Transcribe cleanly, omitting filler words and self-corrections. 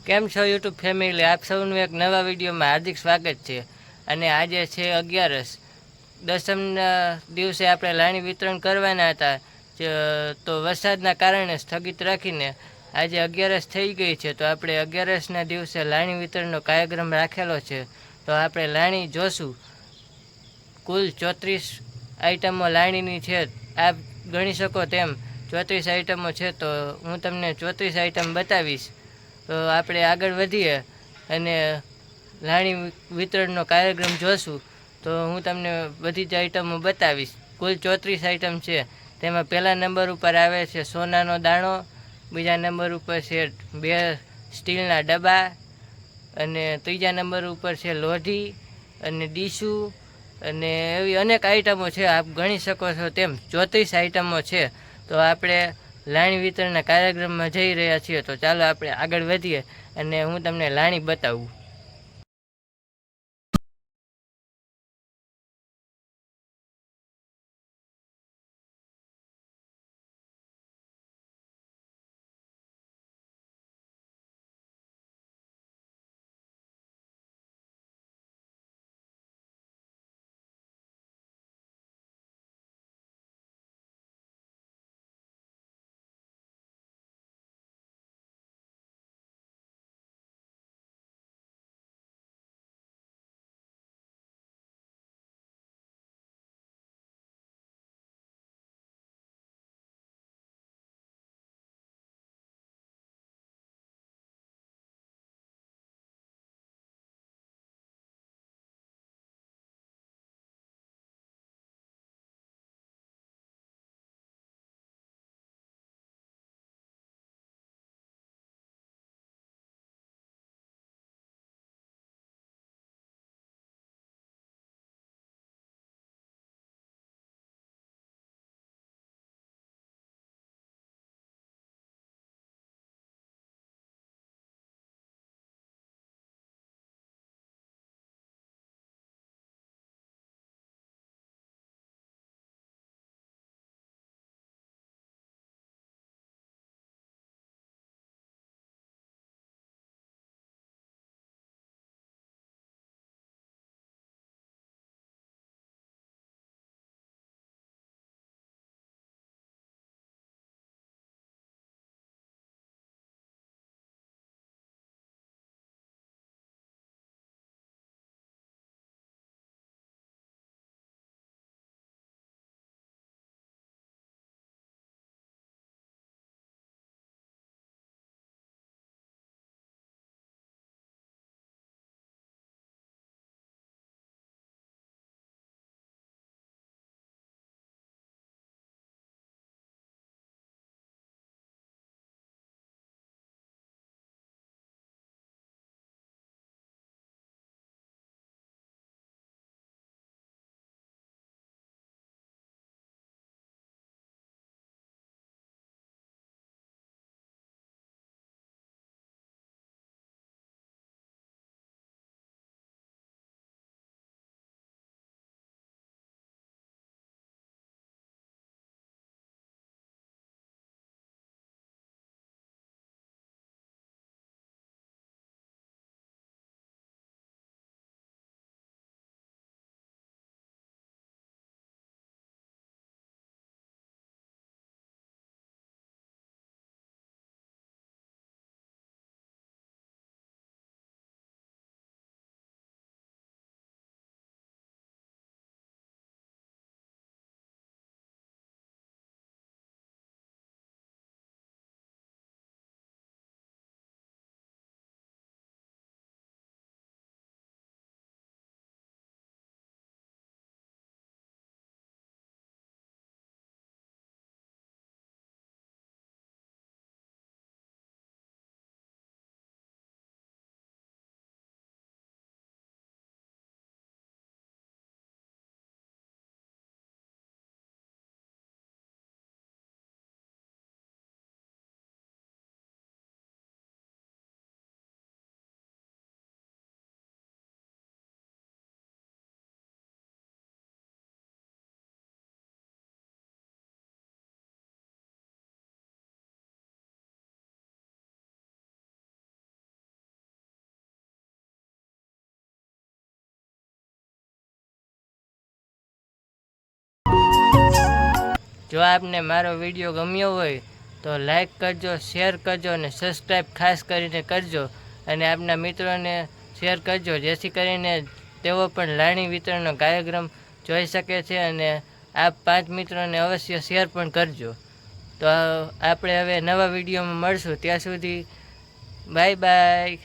કેમ છો YouTube family? આપ સૌનું એક નવા વિડીયોમાં હાર્દિક સ્વાગત છે. અને આજે છે 11. દસમના દિવસે આપણે લાણી વિતરણ કરવાના હતા, તો વરસાદના કારણે સ્થગિત રાખીને આજે 11 થઈ ગઈ છે. તો આપણે 11ના દિવસે લાણી વિતરણનો કાર્યક્રમ રાખેલો છે. તો આપણે લાણી જોશું. કુલ 34 આઈટમો લાણીની છે. આપ ગણી શકો તેમ 34 આઈટમો છે. તો હું તમને 34 આઈટમ બતાવીશ. તો આપણે આગળ વધીએ અને લાણી વિતરણનો કાર્યક્રમ જોશું. તો હું તમને બધી જ આઈટમો બતાવીશ. કુલ 34 આઈટમ છે. તેમાં પહેલા નંબર ઉપર આવે છે સોનાનો દાણો, બીજા નંબર ઉપર છે 2 સ્ટીલના ડબ્બા, અને ત્રીજા નંબર ઉપર છે લોઢી અને ડીશું, અને એવી અનેક આઈટમો છે. આપ ગણી શકો છો તેમ 34 આઈટમો છે. તો આપણે લાણી વિતરણના કાર્યક્રમમાં જઈ રહ્યા છીએ. તો ચાલો આપણે આગળ વધીએ અને હું તમને લાણી બતાવું. જો આપને મારો વિડીયો ગમ્યો હોય તો લાઈક કરજો, શેર કરજો અને સબસ્ક્રાઈબ ખાસ કરીને કરજો અને આપના મિત્રોને શેર કરજો, જેથી કરીને તેઓ પણ લાણી વિતરણનો કાર્યક્રમ જોઈ શકે છે. અને આપ 5 મિત્રોને અવશ્ય શેર પણ કરજો. તો આપણે હવે નવા વિડીયોમાં મળશું. ત્યાં સુધી બાય બાય.